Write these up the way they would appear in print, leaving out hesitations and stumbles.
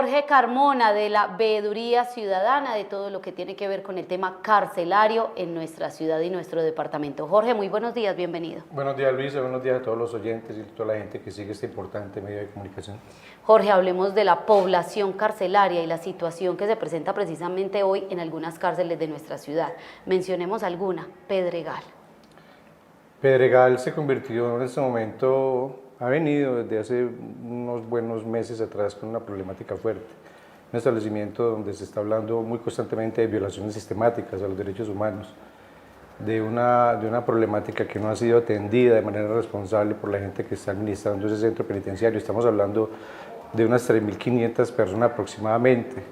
Jorge Carmona, de la Veeduría Ciudadana, de todo lo que tiene que ver con el tema carcelario en nuestra ciudad y nuestro departamento. Jorge, muy buenos días, bienvenido. Buenos días, Luisa, buenos días a todos los oyentes y a toda la gente que sigue este importante medio de comunicación. Jorge, hablemos de la población carcelaria y la situación que se presenta precisamente hoy en algunas cárceles de nuestra ciudad. Mencionemos alguna, Pedregal. Pedregal se convirtió en este momento, ha venido desde hace unos buenos meses atrás con una problemática fuerte. Un establecimiento donde se está hablando muy constantemente de violaciones sistemáticas a los derechos humanos, de una problemática que no ha sido atendida de manera responsable por la gente que está administrando ese centro penitenciario. Estamos hablando de unas 3.500 personas aproximadamente,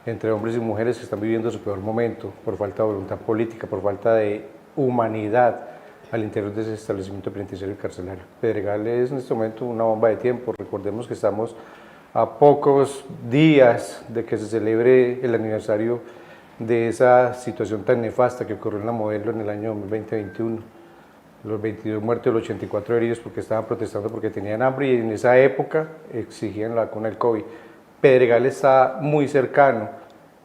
entre hombres y mujeres que están viviendo su peor momento por falta de voluntad política, por falta de humanidad al interior de ese establecimiento penitenciario y carcelario. Pedregal es en este momento una bomba de tiempo. Recordemos que estamos a pocos días de que se celebre el aniversario de esa situación tan nefasta que ocurrió en La Modelo en el año 2021. Los 22 muertos y los 84 heridos porque estaban protestando porque tenían hambre y en esa época exigían la vacuna del COVID. Pedregal está muy cercano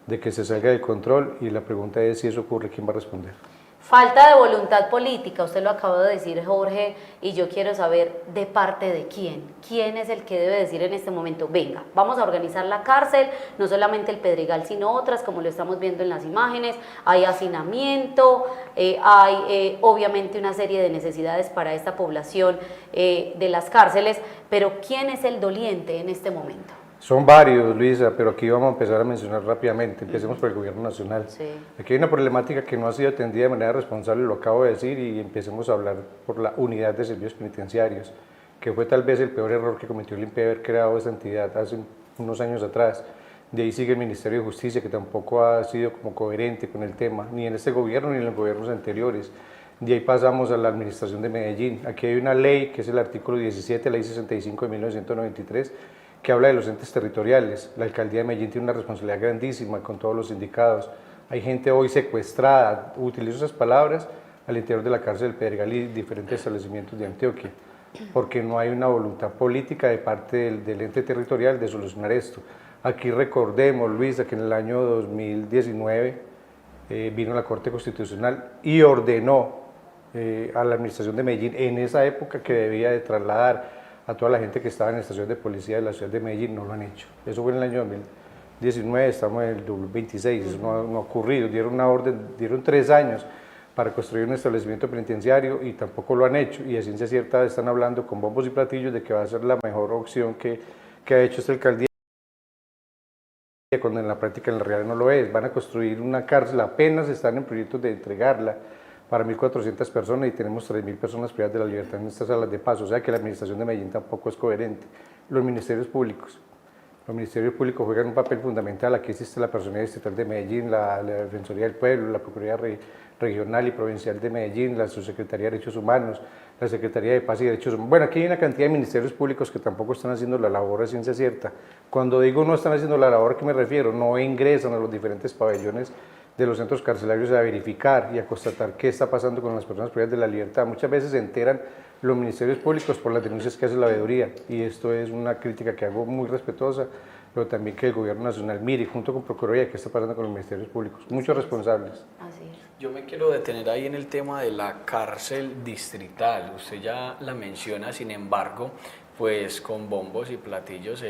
de que se salga del control y la pregunta es si eso ocurre, ¿quién va a responder? Falta de voluntad política, usted lo acaba de decir, Jorge, y yo quiero saber de parte de quién. ¿Quién es el que debe decir en este momento, venga, vamos a organizar la cárcel, no solamente el Pedregal, sino otras, como lo estamos viendo en las imágenes, hay hacinamiento, hay obviamente una serie de necesidades para esta población de las cárceles, pero ¿quién es el doliente en este momento? Son varios, Luisa, pero aquí vamos a empezar a mencionar rápidamente. Empecemos por el gobierno nacional. Sí. Aquí hay una problemática que no ha sido atendida de manera responsable, lo acabo de decir, y empecemos a hablar por la unidad de servicios penitenciarios, que fue tal vez el peor error que cometió el INPE haber creado esa entidad hace unos años atrás. De ahí sigue el Ministerio de Justicia, que tampoco ha sido como coherente con el tema, ni en este gobierno ni en los gobiernos anteriores. De ahí pasamos a la administración de Medellín. Aquí hay una ley, que es el artículo 17, ley 65 de 1993, que habla de los entes territoriales. La alcaldía de Medellín tiene una responsabilidad grandísima con todos los sindicados. Hay gente hoy secuestrada, utilizo esas palabras, al interior de la cárcel del Pedregal y diferentes establecimientos de Antioquia, porque no hay una voluntad política de parte del ente territorial de solucionar esto. Aquí recordemos, Luisa, que en el año 2019 vino la Corte Constitucional y ordenó a la administración de Medellín en esa época que debía de trasladar a toda la gente que estaba en la estación de policía de la ciudad de Medellín. No lo han hecho. Eso fue en el año 2019, estamos en el 2026, eso no ha ocurrido. Dieron una orden, dieron 3 años para construir un establecimiento penitenciario y tampoco lo han hecho. Y a ciencia cierta están hablando con bombos y platillos de que va a ser la mejor opción que ha hecho esta alcaldía, cuando en la práctica en la realidad no lo es. Van a construir una cárcel, apenas están en proyectos de entregarla para 1.400 personas y tenemos 3.000 personas privadas de la libertad en estas salas de paso, o sea que la administración de Medellín tampoco es coherente. Los ministerios públicos juegan un papel fundamental. Aquí existe la Personería Distrital de Medellín, la Defensoría del Pueblo, la Procuraduría Regional y Provincial de Medellín, la Subsecretaría de Derechos Humanos, la Secretaría de Paz y Derechos Humanos. Bueno, aquí hay una cantidad de ministerios públicos que tampoco están haciendo la labor a ciencia cierta. Cuando digo no están haciendo la labor, ¿a qué me refiero? No ingresan a los diferentes pabellones de los centros carcelarios a verificar y a constatar qué está pasando con las personas privadas de la libertad. Muchas veces se enteran los ministerios públicos por las denuncias que hace la veeduría, y esto es una crítica que hago muy respetuosa, pero también que el gobierno nacional mire junto con Procuraduría qué está pasando con los ministerios públicos. Muchos responsables. Así es. Yo me quiero detener ahí en el tema de la cárcel distrital. Usted ya la menciona, sin embargo, pues con bombos y platillos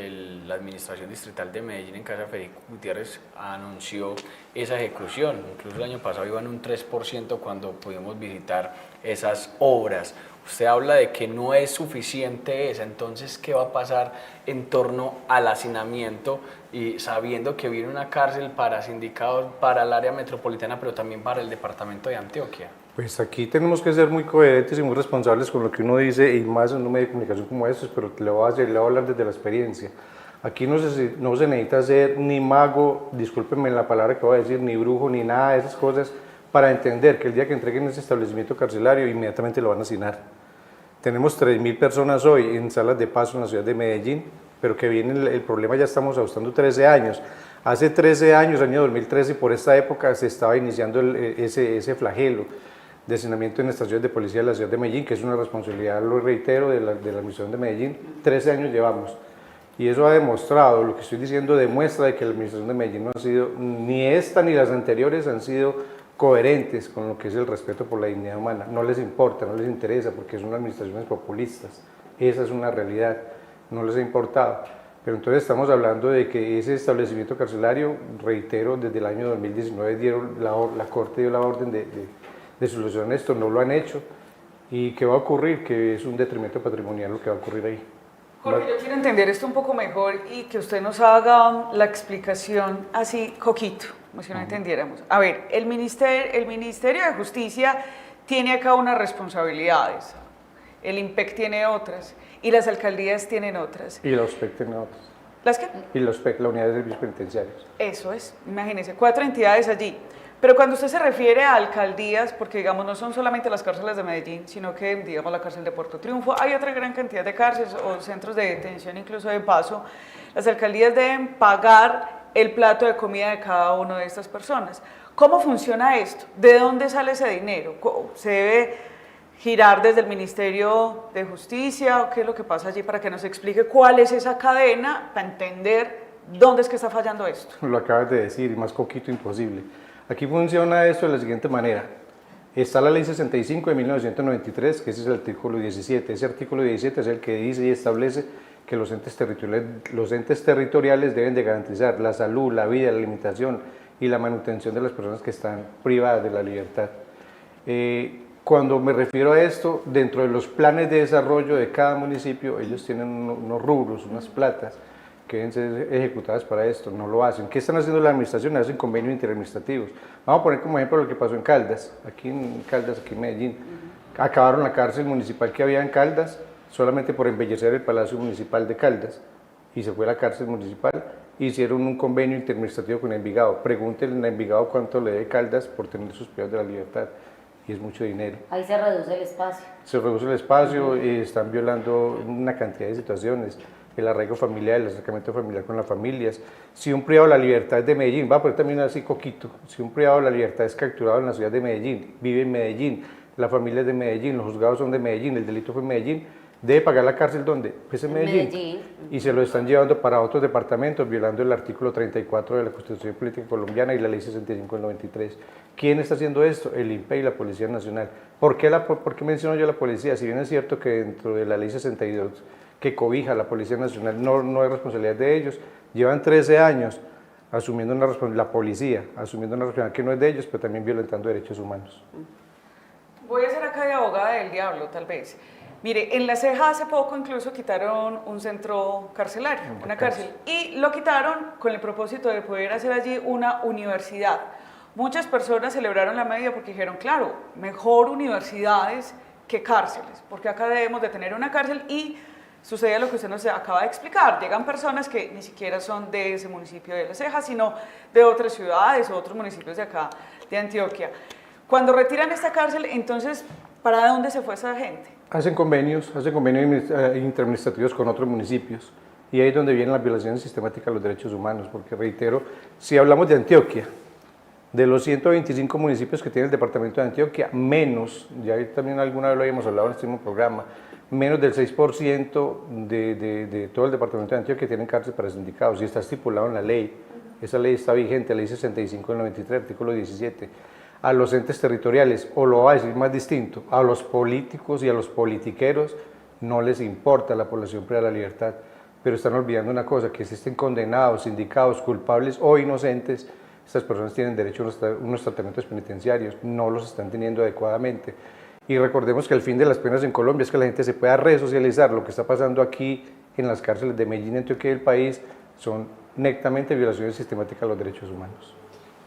la Administración Distrital de Medellín en casa Federico Gutiérrez anunció esa ejecución. Incluso el año pasado iban un 3% cuando pudimos visitar esas obras. Usted habla de que no es suficiente esa, entonces ¿qué va a pasar en torno al hacinamiento y sabiendo que viene una cárcel para sindicados, para el área metropolitana, pero también para el departamento de Antioquia? Pues aquí tenemos que ser muy coherentes y muy responsables con lo que uno dice, y más en un medio de comunicación como estos, pero le voy a hablar desde la experiencia. Aquí no se necesita ser ni mago, discúlpenme la palabra que voy a decir, ni brujo, ni nada de esas cosas, para entender que el día que entreguen ese establecimiento carcelario, inmediatamente lo van a hacinar. Tenemos 3.000 personas hoy en salas de paso en la ciudad de Medellín, pero que viene el problema, ya estamos ajustando 13 años. Hace 13 años, año 2013, por esta época se estaba iniciando ese flagelo de hacinamiento en estaciones de policía de la ciudad de Medellín, que es una responsabilidad, lo reitero, de la Administración de Medellín. 13 años llevamos. Y eso ha demostrado, lo que estoy diciendo demuestra de que la administración de Medellín no ha sido, ni esta ni las anteriores han sido coherentes con lo que es el respeto por la dignidad humana. No les importa, no les interesa, porque son administraciones populistas. Esa es una realidad, no les ha importado. Pero entonces estamos hablando de que ese establecimiento carcelario, reitero, desde el año 2019 la Corte dio la orden de solucionar esto, no lo han hecho. ¿Y qué va a ocurrir? Que es un detrimento patrimonial lo que va a ocurrir ahí. Jorge, yo quiero entender esto un poco mejor y que usted nos haga la explicación así, coquito, como si no entendiéramos. A ver, el Ministerio de Justicia tiene acá unas responsabilidades, el IMPEC tiene otras y las alcaldías tienen otras. Y la OSPEC tiene otras. ¿Las qué? Y la OSPEC, la Unidad de Servicios Penitenciarios. Eso es, imagínense, 4 entidades allí. Pero cuando usted se refiere a alcaldías, porque digamos no son solamente las cárceles de Medellín, sino que digamos la cárcel de Puerto Triunfo, hay otra gran cantidad de cárceles o centros de detención incluso de paso, las alcaldías deben pagar el plato de comida de cada una de estas personas. ¿Cómo funciona esto? ¿De dónde sale ese dinero? ¿Se debe girar desde el Ministerio de Justicia? ¿Qué es lo que pasa allí para que nos explique cuál es esa cadena para entender dónde es que está fallando esto? Lo acabas de decir, y más coquito imposible. Aquí funciona esto de la siguiente manera. Está la Ley 65 de 1993, que ese es el artículo 17. Ese artículo 17 es el que dice y establece que los entes territoriales deben de garantizar la salud, la vida, la alimentación y la manutención de las personas que están privadas de la libertad. Cuando me refiero a esto, dentro de los planes de desarrollo de cada municipio, ellos tienen unos rubros, unas platas, que deben ser ejecutadas para esto, no lo hacen. ¿Qué están haciendo la administración? Hacen convenios interadministrativos. Vamos a poner como ejemplo lo que pasó en Caldas, aquí en Medellín. Acabaron la cárcel municipal que había en Caldas, solamente por embellecer el Palacio Municipal de Caldas, y se fue a la cárcel municipal, hicieron un convenio interadministrativo con Envigado. Pregúntenle a Envigado cuánto le dé Caldas por tener sus privados de la libertad, y es mucho dinero. Ahí se reduce el espacio. Se reduce el espacio y están violando una cantidad de situaciones. El arraigo familiar, el acercamiento familiar con las familias. Si un privado de la libertad de Medellín, va a poner también así coquito, si un privado de la libertad es capturado en la ciudad de Medellín, vive en Medellín, la familia es de Medellín, los juzgados son de Medellín, el delito fue en Medellín, debe pagar la cárcel ¿dónde? Pues en Medellín. Y se lo están llevando para otros departamentos, violando el artículo 34 de la Constitución Política Colombiana y la Ley 65 del 93. ¿Quién está haciendo esto? El INPE y la Policía Nacional. ¿Por qué menciono yo la policía? Si bien es cierto que dentro de la Ley 62 que cobija a la Policía Nacional, no es responsabilidad de ellos. Llevan 13 años asumiendo la policía, asumiendo una responsabilidad que no es de ellos, pero también violentando derechos humanos. Voy a ser acá de abogada del diablo, tal vez. Mire, en La Ceja hace poco incluso quitaron un centro carcelario, una cárcel, y lo quitaron con el propósito de poder hacer allí una universidad. Muchas personas celebraron la medida porque dijeron, claro, mejor universidades que cárceles, porque acá debemos de tener una cárcel y sucede lo que usted nos acaba de explicar, llegan personas que ni siquiera son de ese municipio de La Ceja, sino de otras ciudades o otros municipios de acá, de Antioquia. Cuando retiran esta cárcel, entonces, ¿para dónde se fue esa gente? Hacen convenios interadministrativos con otros municipios, y ahí es donde vienen las violaciones sistemáticas de los derechos humanos, porque reitero, si hablamos de Antioquia, de los 125 municipios que tiene el departamento de Antioquia, menos, ya también alguna vez lo habíamos hablado en este mismo programa, menos del 6% de todo el departamento de Antioquia tienen cárcel para sindicados, y está estipulado en la ley. Esa ley está vigente, la Ley 65 del 93, artículo 17. A los entes territoriales, o lo va a decir más distinto, a los políticos y a los politiqueros no les importa la población privada de la libertad, pero están olvidando una cosa, que si estén condenados, sindicados, culpables o inocentes, estas personas tienen derecho a unos tratamientos penitenciarios, no los están teniendo adecuadamente. Y recordemos que el fin de las penas en Colombia es que la gente se pueda resocializar. Lo que está pasando aquí en las cárceles de Medellín, Antioquia y el país son netamente violaciones sistemáticas a los derechos humanos.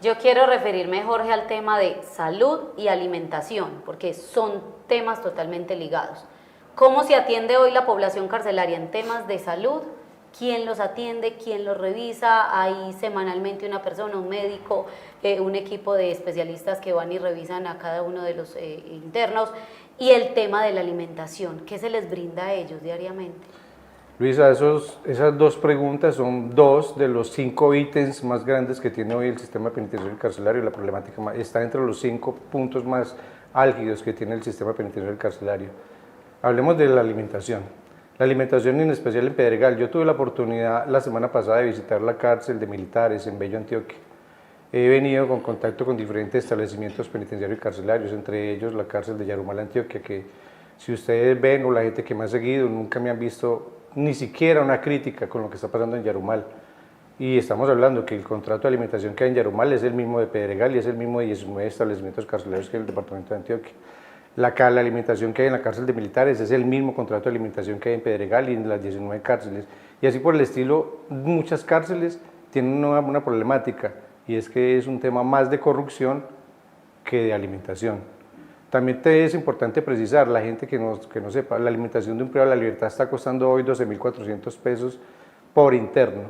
Yo quiero referirme, Jorge, al tema de salud y alimentación, porque son temas totalmente ligados. ¿Cómo se atiende hoy la población carcelaria en temas de salud? ¿Quién los atiende? ¿Quién los revisa? Hay semanalmente una persona, un médico, un equipo de especialistas que van y revisan a cada uno de los internos. Y el tema de la alimentación, ¿qué se les brinda a ellos diariamente? Luisa, esas dos preguntas son dos de los 5 ítems más grandes que tiene hoy el sistema penitenciario y carcelario. La problemática está entre los 5 puntos más álgidos que tiene el sistema penitenciario y carcelario. Hablemos de la alimentación. La alimentación en especial en Pedregal. Yo tuve la oportunidad la semana pasada de visitar la cárcel de militares en Bello, Antioquia. He venido con contacto con diferentes establecimientos penitenciarios y carcelarios, entre ellos la cárcel de Yarumal, Antioquia, que si ustedes ven o la gente que me ha seguido, nunca me han visto ni siquiera una crítica con lo que está pasando en Yarumal. Y estamos hablando que el contrato de alimentación que hay en Yarumal es el mismo de Pedregal y es el mismo de 19 establecimientos carcelarios que hay en el departamento de Antioquia. La alimentación que hay en la cárcel de militares es el mismo contrato de alimentación que hay en Pedregal y en las 19 cárceles. Y así por el estilo, muchas cárceles tienen una problemática, y es que es un tema más de corrupción que de alimentación. También es importante precisar, la gente que no sepa, la alimentación de un privado de la libertad está costando hoy 12.400 pesos por interno.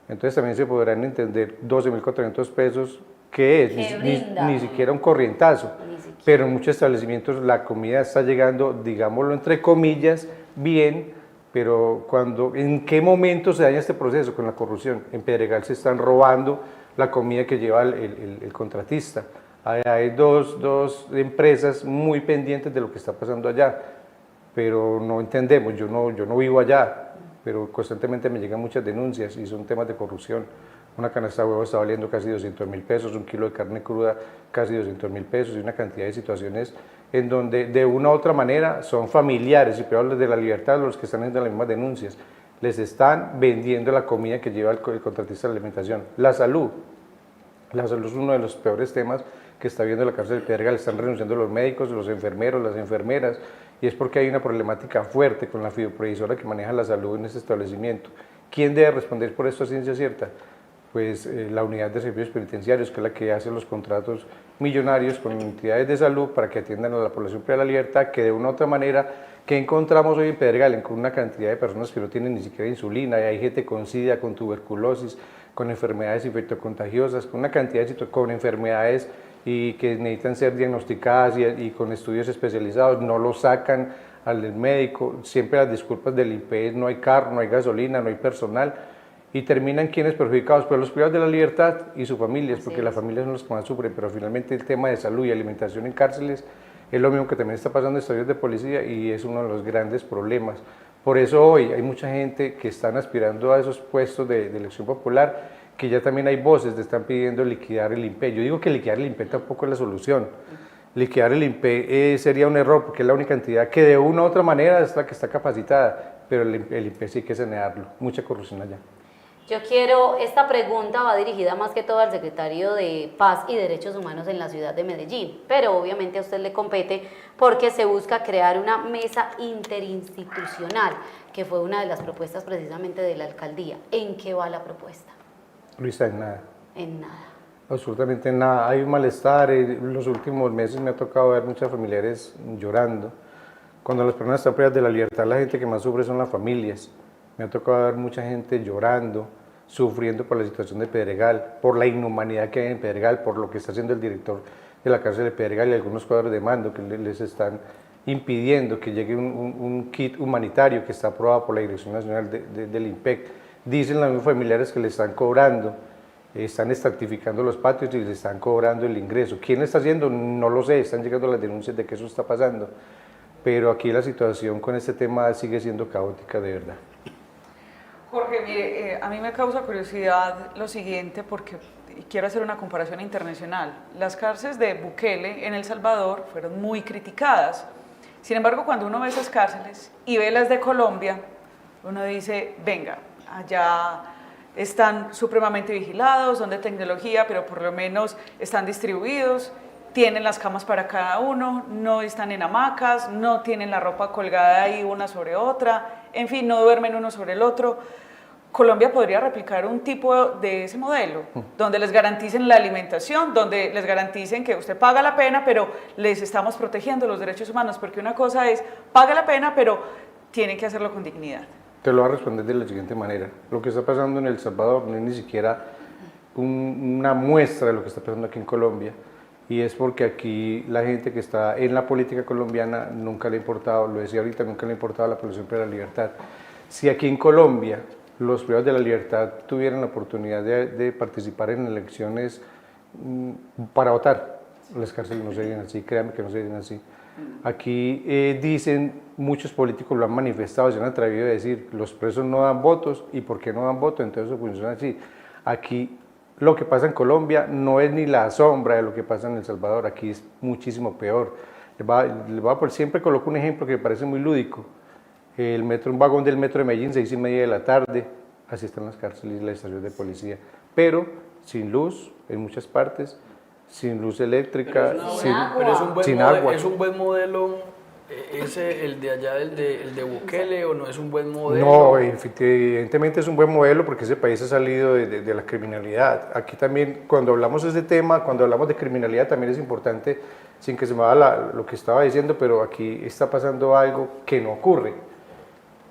Entonces también se podrán entender 12.400 pesos, ¿qué es? Ni siquiera un corrientazo. Pero en muchos establecimientos la comida está llegando, digámoslo entre comillas, bien, pero ¿en qué momento se daña este proceso con la corrupción? En Pedregal se están robando la comida que lleva el contratista. Hay dos empresas muy pendientes de lo que está pasando allá, pero no entendemos, yo no vivo allá, pero constantemente me llegan muchas denuncias y son temas de corrupción. Una canasta de huevos está valiendo casi 200.000 pesos, un kilo de carne cruda casi 200.000 pesos, y una cantidad de situaciones en donde de una u otra manera son familiares y privados de la libertad los que están haciendo las mismas denuncias. Les están vendiendo la comida que lleva el contratista de alimentación. La salud es uno de los peores temas que está viendo la cárcel de Pedregal. Están renunciando los médicos, los enfermeros, las enfermeras, y es porque hay una problemática fuerte con la fideoprovisora que maneja la salud en este establecimiento. ¿Quién debe responder por esto a ciencia cierta? Pues la unidad de servicios penitenciarios, que es la que hace los contratos millonarios con entidades de salud para que atiendan a la población privada de la libertad, que de una u otra manera, que encontramos hoy en Pedregal, con una cantidad de personas que no tienen ni siquiera insulina, y hay gente con SIDA, con tuberculosis, con enfermedades infectocontagiosas, con una cantidad con enfermedades y que necesitan ser diagnosticadas y con estudios especializados, no lo sacan al médico, siempre las disculpas del INPE, no hay carro, no hay gasolina, no hay personal, y terminan quienes perjudicados, pero los privados de la libertad y sus familias, porque las familias son los que más sufren, pero finalmente el tema de salud y alimentación en cárceles es lo mismo que también está pasando en estaciones de policía, y es uno de los grandes problemas. Por eso hoy hay mucha gente que están aspirando a esos puestos de elección popular, que ya también hay voces que están pidiendo liquidar el INPE. Yo digo que liquidar el INPE tampoco es la solución. Liquidar el INPE sería un error, porque es la única entidad que de una u otra manera es la que está capacitada, pero el INPE sí hay que sanearlo. Mucha corrupción allá. Esta pregunta va dirigida más que todo al secretario de Paz y Derechos Humanos en la ciudad de Medellín, pero obviamente a usted le compete porque se busca crear una mesa interinstitucional, que fue una de las propuestas precisamente de la alcaldía. ¿En qué va la propuesta? Luisa, en nada. En nada. Absolutamente en nada. Hay un malestar. En los últimos meses me ha tocado ver muchos familiares llorando. Cuando las personas están privadas de la libertad, la gente que más sufre son las familias. Me ha tocado ver mucha gente llorando, sufriendo por la situación de Pedregal, por la inhumanidad que hay en Pedregal, por lo que está haciendo el director de la cárcel de Pedregal y algunos cuadros de mando que les están impidiendo que llegue un kit humanitario que está aprobado por la Dirección Nacional del INPEC. Dicen los mismos familiares que le están cobrando, están estratificando los patios y les están cobrando el ingreso. ¿Quién lo está haciendo? No lo sé, están llegando las denuncias de que eso está pasando, pero aquí la situación con este tema sigue siendo caótica de verdad. Jorge, mire, a mí me causa curiosidad lo siguiente, porque quiero hacer una comparación internacional. Las cárceles de Bukele en El Salvador fueron muy criticadas. Sin embargo, cuando uno ve esas cárceles y ve las de Colombia, uno dice, venga, allá están supremamente vigilados, son de tecnología, pero por lo menos están distribuidos, tienen las camas para cada uno, no están en hamacas, no tienen la ropa colgada ahí una sobre otra, en fin, no duermen uno sobre el otro. Colombia podría replicar un tipo de ese modelo, donde les garanticen la alimentación, donde les garanticen que usted paga la pena, pero les estamos protegiendo los derechos humanos, porque una cosa es, paga la pena, pero tienen que hacerlo con dignidad. Te lo voy a responder de la siguiente manera. Lo que está pasando en El Salvador no es ni siquiera una muestra de lo que está pasando aquí en Colombia, y es porque aquí la gente que está en la política colombiana nunca le ha importado, lo decía ahorita, nunca le ha importado la población para la libertad. Si aquí en Colombia los privados de la libertad tuvieran la oportunidad de participar en elecciones para votar, las cárceles no serían así, créanme que no serían así. Aquí dicen, muchos políticos lo han manifestado, se han atrevido a decir, los presos no dan votos, ¿y por qué no dan votos? Entonces eso funciona así. Aquí lo que pasa en Colombia no es ni la sombra de lo que pasa en El Salvador, aquí es muchísimo peor. Siempre coloco un ejemplo que me parece muy lúdico. Un vagón del metro de Medellín, 6:30 de la tarde, así están las cárceles y las estaciones de policía, pero sin luz en muchas partes, sin luz eléctrica, sin agua. ¿Es un buen modelo ese, el de allá, el de Bukele, o no es un buen modelo? No, evidentemente es un buen modelo porque ese país ha salido de la criminalidad. Aquí también, cuando hablamos de ese tema, cuando hablamos de criminalidad, también es importante, sin que se me vaya lo que estaba diciendo, pero aquí está pasando algo que no ocurre.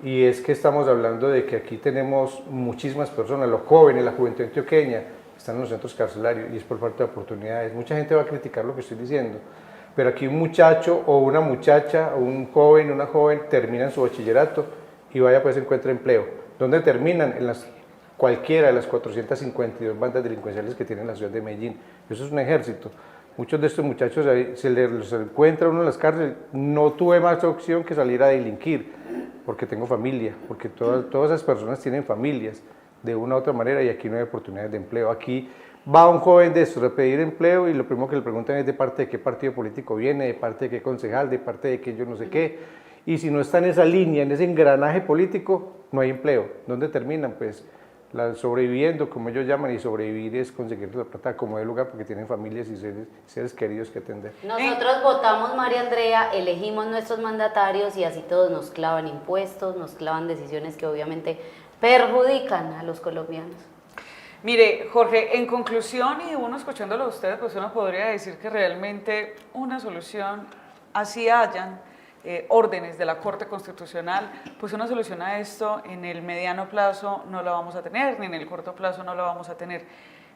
Y es que estamos hablando de que aquí tenemos muchísimas personas, los jóvenes, la juventud antioqueña, están en los centros carcelarios y es por falta de oportunidades. Mucha gente va a criticar lo que estoy diciendo, pero aquí un muchacho o una muchacha, o un joven, una joven, terminan su bachillerato y vaya pues encuentra empleo. ¿Dónde terminan? En cualquiera de las 452 bandas delincuenciales que tiene la ciudad de Medellín. Eso es un ejército. Muchos de estos muchachos se les encuentra uno en las cárceles, no tuve más opción que salir a delinquir, porque tengo familia, porque todas esas personas tienen familias de una u otra manera y aquí no hay oportunidades de empleo. Aquí va un joven de estos a pedir empleo y lo primero que le preguntan es de parte de qué partido político viene, de parte de qué concejal, de parte de qué yo no sé qué. Y si no está en esa línea, en ese engranaje político, no hay empleo. ¿Dónde terminan? Pues sobreviviendo, como ellos llaman, y sobrevivir es conseguir la plata como de lugar porque tienen familias y seres queridos que atender. Nosotros votamos, María Andrea, elegimos nuestros mandatarios y así todos nos clavan impuestos, nos clavan decisiones que obviamente perjudican a los colombianos. Mire, Jorge, en conclusión, y uno escuchándolo a ustedes, pues uno podría decir que realmente una solución, así hayan órdenes de la Corte Constitucional, pues una solución a esto en el mediano plazo no la vamos a tener, ni en el corto plazo no la vamos a tener.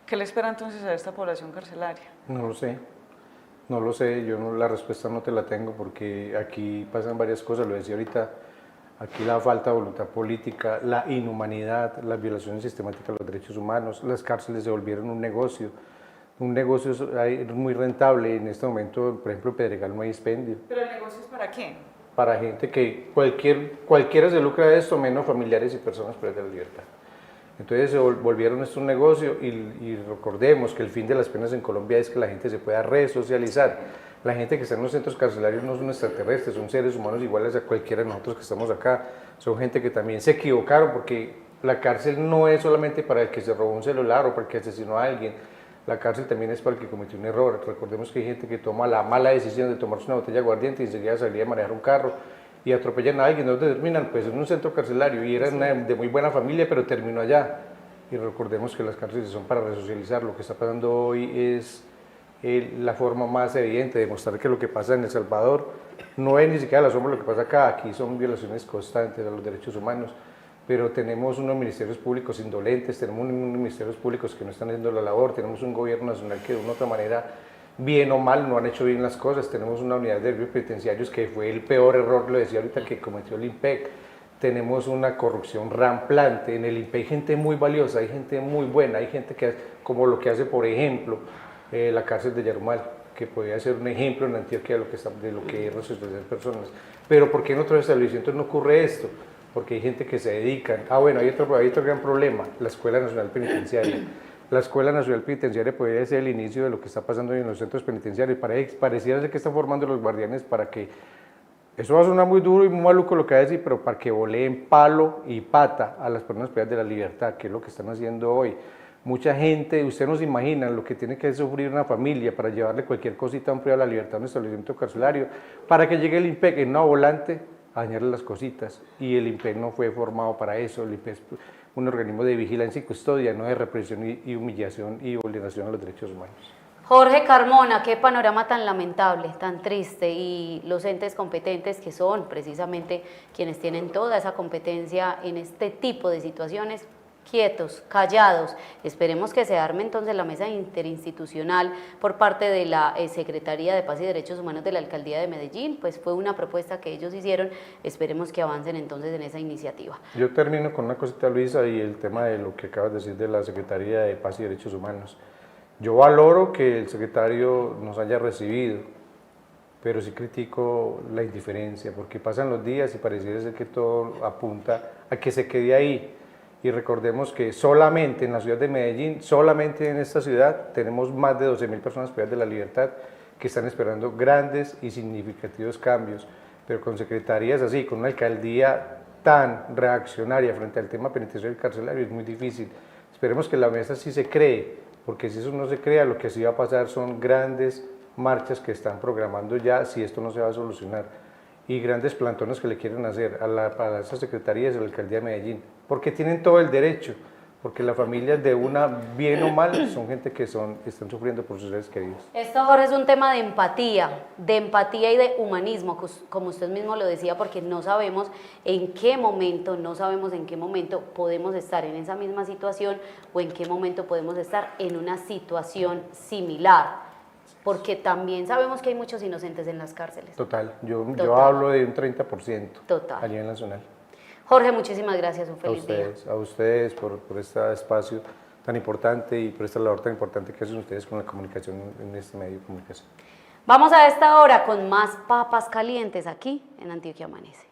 ¿Qué le espera entonces a esta población carcelaria? No lo sé, la respuesta no te la tengo porque aquí pasan varias cosas, lo decía ahorita, aquí la falta de voluntad política, la inhumanidad, las violaciones sistemáticas de los derechos humanos, las cárceles se volvieron un negocio muy rentable. En este momento, por ejemplo, en Pedregal no hay expendio. ¿Pero el negocio es para quién? Para gente que cualquiera se lucra de esto, menos familiares y personas presas de la libertad. Entonces se volvieron esto un negocio y recordemos que el fin de las penas en Colombia es que la gente se pueda resocializar. La gente que está en los centros carcelarios no son extraterrestres, son seres humanos iguales a cualquiera de nosotros que estamos acá. Son gente que también se equivocaron porque la cárcel no es solamente para el que se robó un celular o para el que asesinó a alguien. La cárcel también es para el que cometió un error. Recordemos que hay gente que toma la mala decisión de tomarse una botella de aguardiente y enseguida salir a manejar un carro y atropellan a alguien. ¿Dónde terminan? Pues en un centro carcelario y eran de muy buena familia, pero terminó allá. Y recordemos que las cárceles son para resocializar. Lo que está pasando hoy es la forma más evidente de mostrar que lo que pasa en El Salvador no es ni siquiera la sombra de lo que pasa acá. Aquí son violaciones constantes a los derechos humanos. Pero tenemos unos ministerios públicos indolentes, tenemos unos ministerios públicos que no están haciendo la labor, tenemos un gobierno nacional que de una u otra manera, bien o mal, no han hecho bien las cosas, tenemos una unidad de servicios penitenciarios que fue el peor error, lo decía ahorita, que cometió el IMPEC, tenemos una corrupción rampante, en el IMPEC hay gente muy valiosa, hay gente muy buena, hay gente que, como lo que hace, por ejemplo, la cárcel de Yarumal, que podría ser un ejemplo en Antioquia de lo que es resocializar personas, pero ¿por qué en otros establecimientos no ocurre esto? Porque hay gente que se dedica. Bueno, hay otro gran problema, la Escuela Nacional Penitenciaria. La Escuela Nacional Penitenciaria podría ser el inicio de lo que está pasando en los centros penitenciarios. Pareciera ser que están formando los guardianes para que, eso va a sonar muy duro y muy maluco lo que va a decir, pero para que voleen palo y pata a las personas privadas de la libertad, que es lo que están haciendo hoy. Mucha gente, usted no se imagina lo que tiene que sufrir una familia para llevarle cualquier cosita a un privado de la libertad a un establecimiento carcelario, para que llegue el IMPEC en una volante a dañarle las cositas, y el IMPEC no fue formado para eso. El IMPEC es un organismo de vigilancia y custodia, no de represión y humillación y vulneración a los derechos humanos. Jorge Carmona, qué panorama tan lamentable, tan triste, y los entes competentes que son precisamente quienes tienen toda esa competencia en este tipo de situaciones, quietos, callados. Esperemos que se arme entonces la mesa interinstitucional por parte de la Secretaría de Paz y Derechos Humanos de la Alcaldía de Medellín, pues fue una propuesta que ellos hicieron, esperemos que avancen entonces en esa iniciativa. Yo termino con una cosita, Luisa, y el tema de lo que acabas de decir de la Secretaría de Paz y Derechos Humanos. Yo valoro que el secretario nos haya recibido, pero sí critico la indiferencia, porque pasan los días y pareciera ser que todo apunta a que se quede ahí. Y recordemos que solamente en la ciudad de Medellín, solamente en esta ciudad, tenemos más de 12.000 personas privadas de la libertad que están esperando grandes y significativos cambios, pero con secretarías así, con una alcaldía tan reaccionaria frente al tema penitenciario y carcelario, es muy difícil. Esperemos que la mesa sí se cree, porque si eso no se crea, lo que sí va a pasar son grandes marchas que están programando ya, si esto no se va a solucionar, y grandes plantones que le quieren hacer a esas secretarías de la alcaldía de Medellín, porque tienen todo el derecho, porque las familias de una, bien o mal, son gente que están sufriendo por sus seres queridos. Esto, Jorge, es un tema de empatía y de humanismo, como usted mismo lo decía, porque no sabemos en qué momento podemos estar en esa misma situación o en qué momento podemos estar en una situación similar, porque también sabemos que hay muchos inocentes en las cárceles. Total, yo hablo de un 30% a nivel nacional. Jorge, muchísimas gracias, un feliz día. A ustedes por este espacio tan importante y por esta labor tan importante que hacen ustedes con la comunicación en este medio de comunicación. Vamos a esta hora con más papas calientes aquí en Antioquia Amanece.